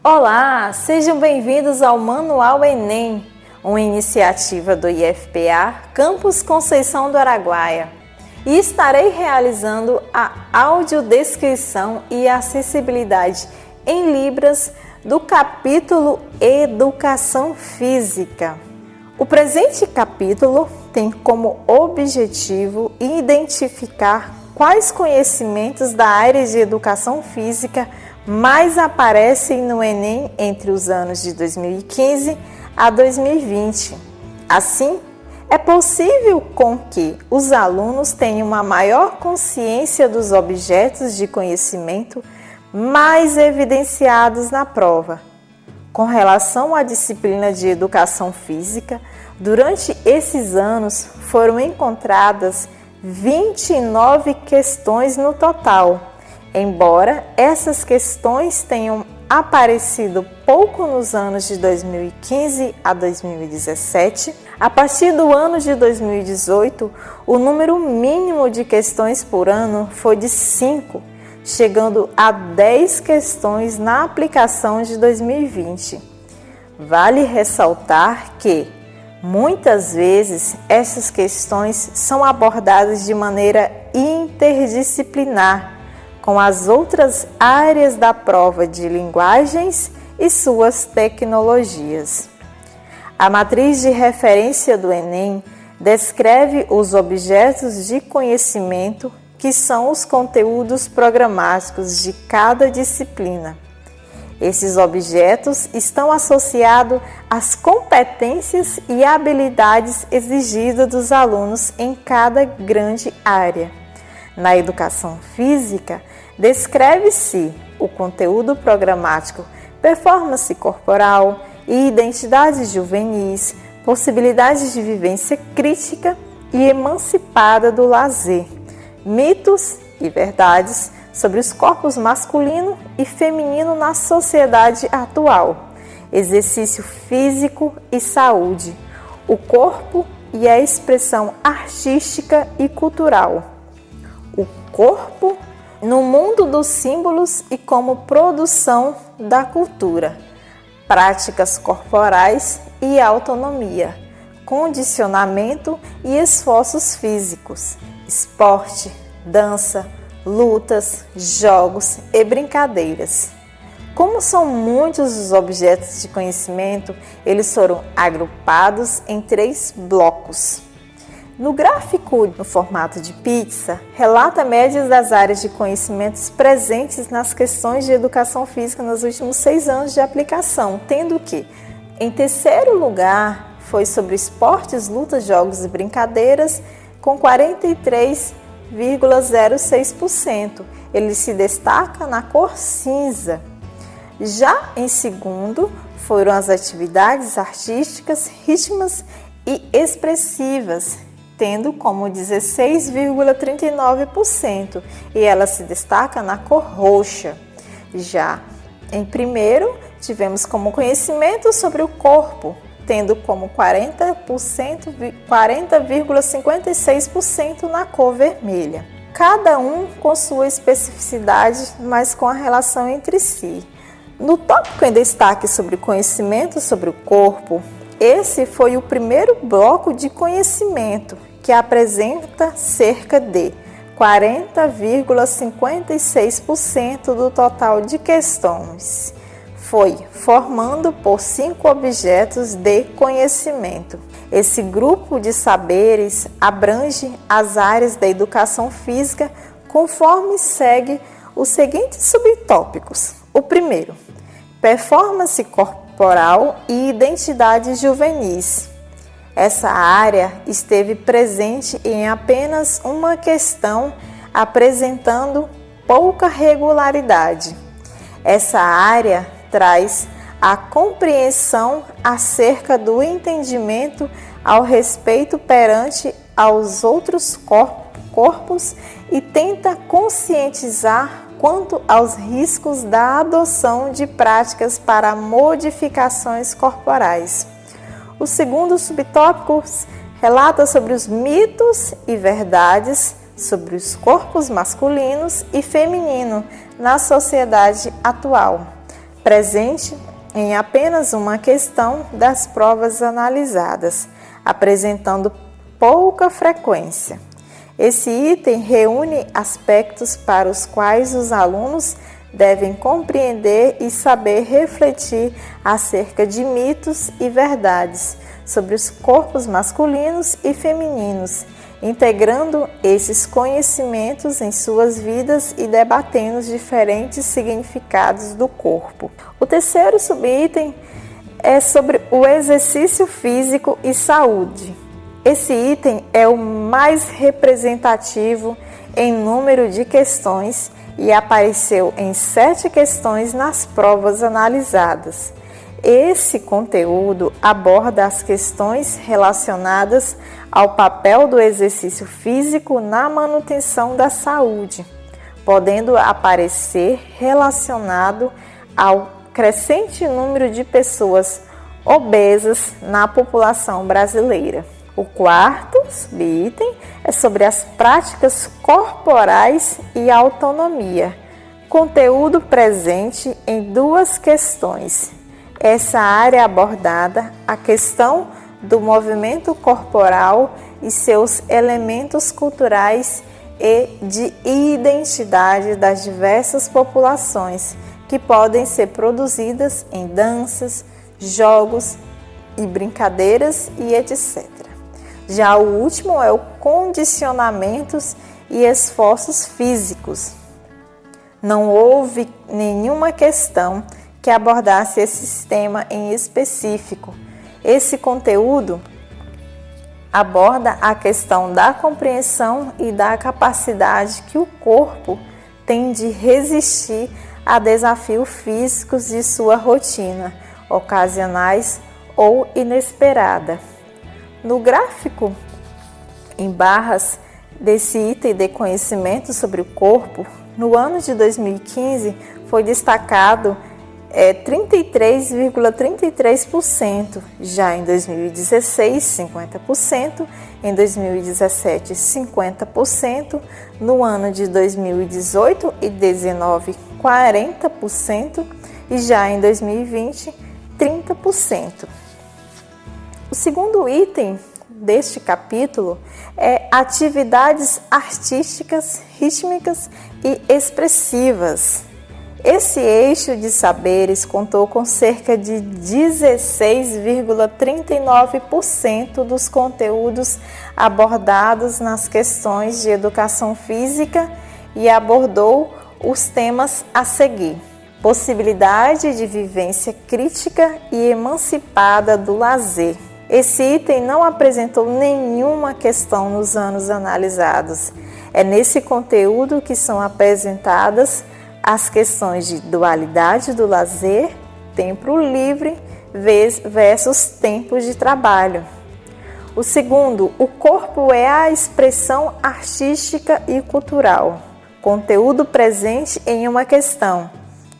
Olá, sejam bem-vindos ao Manual Enem, uma iniciativa do IFPA Campus Conceição do Araguaia. E estarei realizando a audiodescrição e acessibilidade em Libras do capítulo Educação Física. O presente capítulo tem como objetivo identificar quais conhecimentos da área de educação física mais aparecem no Enem entre os anos de 2015 a 2020. Assim, é possível com que os alunos tenham uma maior consciência dos objetos de conhecimento mais evidenciados na prova. Com relação à disciplina de educação física, durante esses anos foram encontradas 29 questões no total. Embora essas questões tenham aparecido pouco nos anos de 2015 a 2017, a partir do ano de 2018, o número mínimo de questões por ano foi de 5, chegando a 10 questões na aplicação de 2020. Vale ressaltar que, muitas vezes, essas questões são abordadas de maneira interdisciplinar, com as outras áreas da prova de linguagens e suas tecnologias. A matriz de referência do Enem descreve os objetos de conhecimento que são os conteúdos programáticos de cada disciplina. Esses objetos estão associados às competências e habilidades exigidas dos alunos em cada grande área. Na educação física, descreve-se o conteúdo programático, performance corporal e identidades juvenis, possibilidades de vivência crítica e emancipada do lazer, mitos e verdades sobre os corpos masculino e feminino na sociedade atual, exercício físico e saúde, o corpo e a expressão artística e cultural, o corpo no mundo dos símbolos e como produção da cultura, práticas corporais e autonomia, condicionamento e esforços físicos, esporte, dança, lutas, jogos e brincadeiras. Como são muitos os objetos de conhecimento, eles foram agrupados em 3 blocos. No gráfico no formato de pizza, relata médias das áreas de conhecimentos presentes nas questões de educação física nos últimos 6 anos de aplicação, tendo que, em terceiro lugar, foi sobre esportes, lutas, jogos e brincadeiras, com 43,06%. Ele se destaca na cor cinza. Já em segundo, foram as atividades artísticas, rítmicas e expressivas, tendo como 16,39%, e ela se destaca na cor roxa. Já em primeiro, tivemos como conhecimento sobre o corpo, tendo como 40,56% na cor vermelha. Cada um com sua especificidade, mas com a relação entre si. No tópico em destaque sobre conhecimento sobre o corpo, esse foi o primeiro bloco de conhecimento, que apresenta cerca de 40,56% do total de questões. Foi formando por 5 objetos de conhecimento. Esse grupo de saberes abrange as áreas da educação física conforme segue os seguintes subtópicos. O primeiro, performance corporal e identidades juvenis. Essa área esteve presente em apenas uma questão, apresentando pouca regularidade. Essa área traz a compreensão acerca do entendimento ao respeito perante aos outros corpos e tenta conscientizar quanto aos riscos da adoção de práticas para modificações corporais. O segundo subtópico relata sobre os mitos e verdades sobre os corpos masculinos e feminino na sociedade atual. presente em apenas uma questão das provas analisadas, apresentando pouca frequência. Esse item reúne aspectos para os quais os alunos devem compreender e saber refletir acerca de mitos e verdades sobre os corpos masculinos e femininos, integrando esses conhecimentos em suas vidas e debatendo os diferentes significados do corpo. O terceiro subitem é sobre o exercício físico e saúde. Esse item é o mais representativo em número de questões e apareceu em 7 questões nas provas analisadas. Esse conteúdo aborda as questões relacionadas ao papel do exercício físico na manutenção da saúde, podendo aparecer relacionado ao crescente número de pessoas obesas na população brasileira. O quarto subitem é sobre as práticas corporais e autonomia, conteúdo presente em 2 questões. Essa área abordada, a questão do movimento corporal e seus elementos culturais e de identidade das diversas populações, que podem ser produzidas em danças, jogos e brincadeiras e etc. Já o último é o condicionamentos e esforços físicos. Não houve nenhuma questão que abordasse esse tema em específico. Esse conteúdo aborda a questão da compreensão e da capacidade que o corpo tem de resistir a desafios físicos de sua rotina, ocasionais ou inesperada. No gráfico em barras desse item de conhecimento sobre o corpo, no ano de 2015 foi destacado 33,33%, já em 2016, 50%, em 2017, 50%, no ano de 2018 e 2019, 40%, e já em 2020, 30%. O segundo item deste capítulo é atividades artísticas, rítmicas e expressivas. Esse eixo de saberes contou com cerca de 16,39% dos conteúdos abordados nas questões de educação física e abordou os temas a seguir: possibilidade de vivência crítica e emancipada do lazer. Esse item não apresentou nenhuma questão nos anos analisados. É nesse conteúdo que são apresentadas as questões de dualidade do lazer, tempo livre versus tempos de trabalho. O segundo, o corpo é a expressão artística e cultural. Conteúdo presente em uma questão.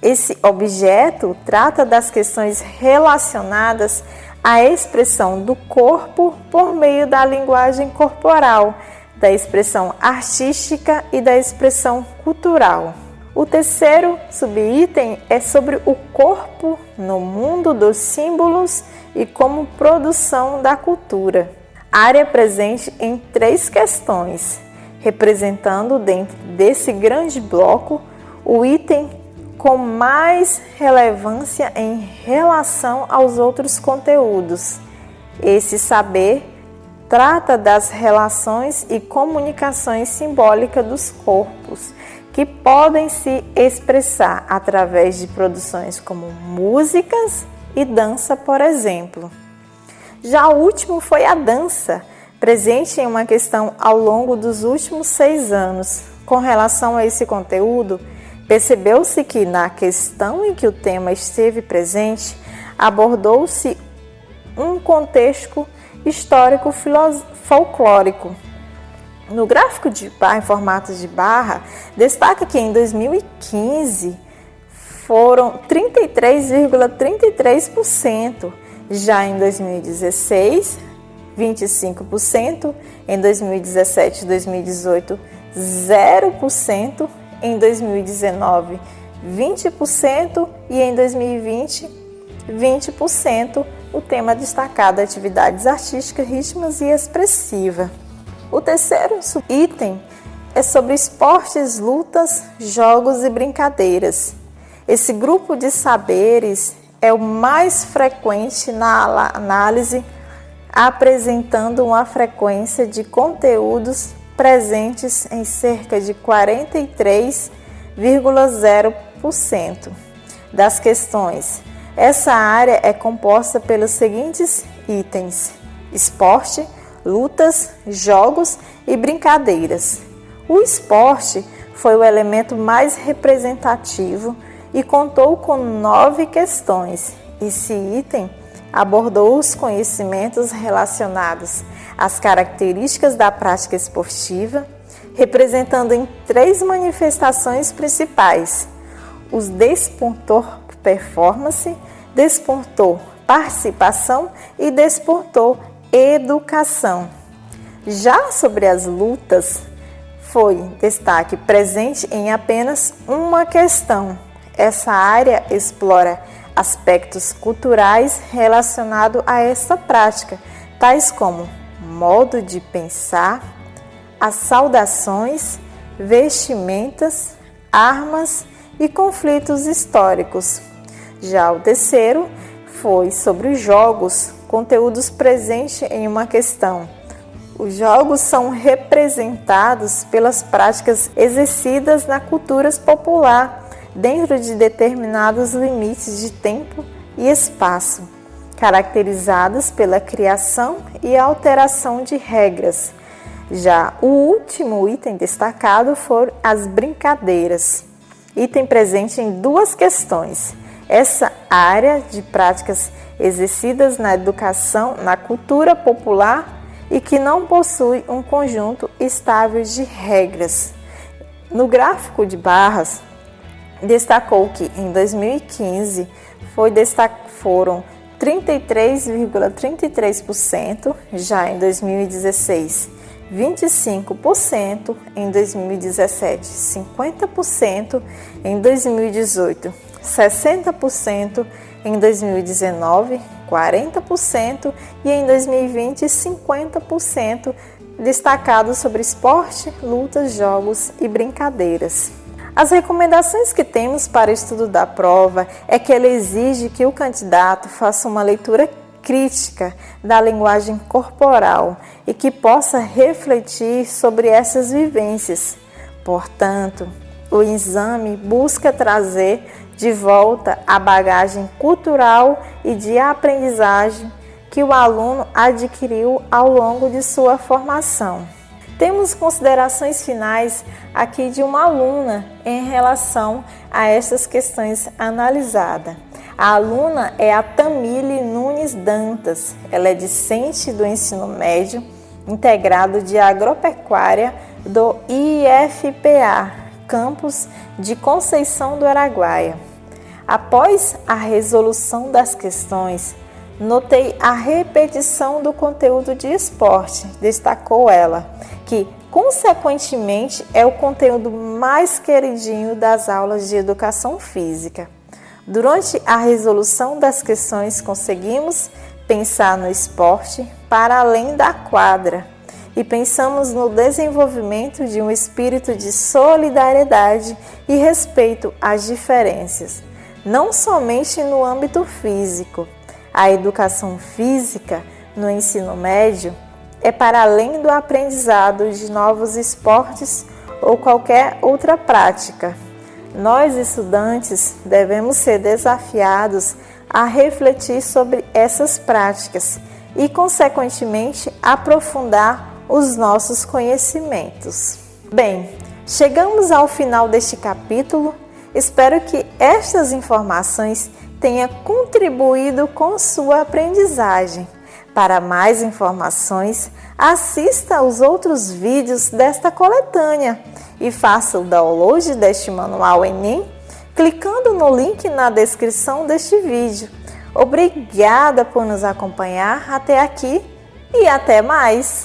Esse objeto trata das questões relacionadas à expressão do corpo por meio da linguagem corporal, da expressão artística e da expressão cultural. O terceiro subitem é sobre o corpo no mundo dos símbolos e como produção da cultura. Área presente em 3 questões, representando dentro desse grande bloco o item com mais relevância em relação aos outros conteúdos. Esse saber trata das relações e comunicações simbólicas dos corpos, que podem se expressar através de produções como músicas e dança, por exemplo. Já o último foi a dança, presente em uma questão ao longo dos últimos 6 anos. Com relação a esse conteúdo, percebeu-se que na questão em que o tema esteve presente, abordou-se um contexto histórico folclórico. No gráfico de barra, em formato de barra, destaca que em 2015 foram 33,33%, já em 2016, 25%, em 2017 e 2018, 0%, em 2019, 20% e em 2020, 20%. O tema destacado é atividades artísticas, rítmicas e expressiva. O terceiro item é sobre esportes, lutas, jogos e brincadeiras. Esse grupo de saberes é o mais frequente na análise, apresentando uma frequência de conteúdos presentes em cerca de 43,0% das questões. Essa área é composta pelos seguintes itens: esporte, lutas, jogos e brincadeiras. O esporte foi o elemento mais representativo e contou com 9 questões. Esse item abordou os conhecimentos relacionados às características da prática esportiva, representando em 3 manifestações principais: os desportor performance, desportor participação e desportor educação. Já sobre as lutas, foi destaque presente em apenas uma questão. Essa área explora aspectos culturais relacionados a essa prática, tais como modo de pensar, as saudações, vestimentas, armas e conflitos históricos. Já o terceiro foi sobre os jogos, conteúdos presentes em uma questão. Os jogos são representados pelas práticas exercidas na cultura popular, dentro de determinados limites de tempo e espaço, caracterizadas pela criação e alteração de regras. Já o último item destacado foram as brincadeiras, item presente em 2 questões. Essa área de práticas exercidas na educação, na cultura popular e que não possui um conjunto estável de regras. No gráfico de barras, destacou que em 2015 foram 33,33%, já em 2016 25%, em 2017 50%, em 2018 60%, em 2019 40% e em 2020 50%, destacado sobre esporte, lutas, jogos e brincadeiras. As recomendações que temos para o estudo da prova é que ela exige que o candidato faça uma leitura crítica da linguagem corporal e que possa refletir sobre essas vivências. Portanto, o exame busca trazer de volta a bagagem cultural e de aprendizagem que o aluno adquiriu ao longo de sua formação. Temos considerações finais aqui de uma aluna em relação a essas questões analisadas. A aluna é a Tamile Nunes Dantas, ela é discente do ensino médio integrado de agropecuária do IFPA, campus de Conceição do Araguaia. Após a resolução das questões, notei a repetição do conteúdo de esporte, destacou ela, que consequentemente é o conteúdo mais queridinho das aulas de educação física. Durante a resolução das questões, conseguimos pensar no esporte para além da quadra e pensamos no desenvolvimento de um espírito de solidariedade e respeito às diferenças, não somente no âmbito físico. A educação física no ensino médio é para além do aprendizado de novos esportes ou qualquer outra prática. Nós, estudantes, devemos ser desafiados a refletir sobre essas práticas e, consequentemente, aprofundar os nossos conhecimentos. Bem, chegamos ao final deste capítulo. Espero que estas informações tenham contribuído com sua aprendizagem. Para mais informações, assista aos outros vídeos desta coletânea e faça o download deste manual Enem clicando no link na descrição deste vídeo. Obrigada por nos acompanhar até aqui e até mais!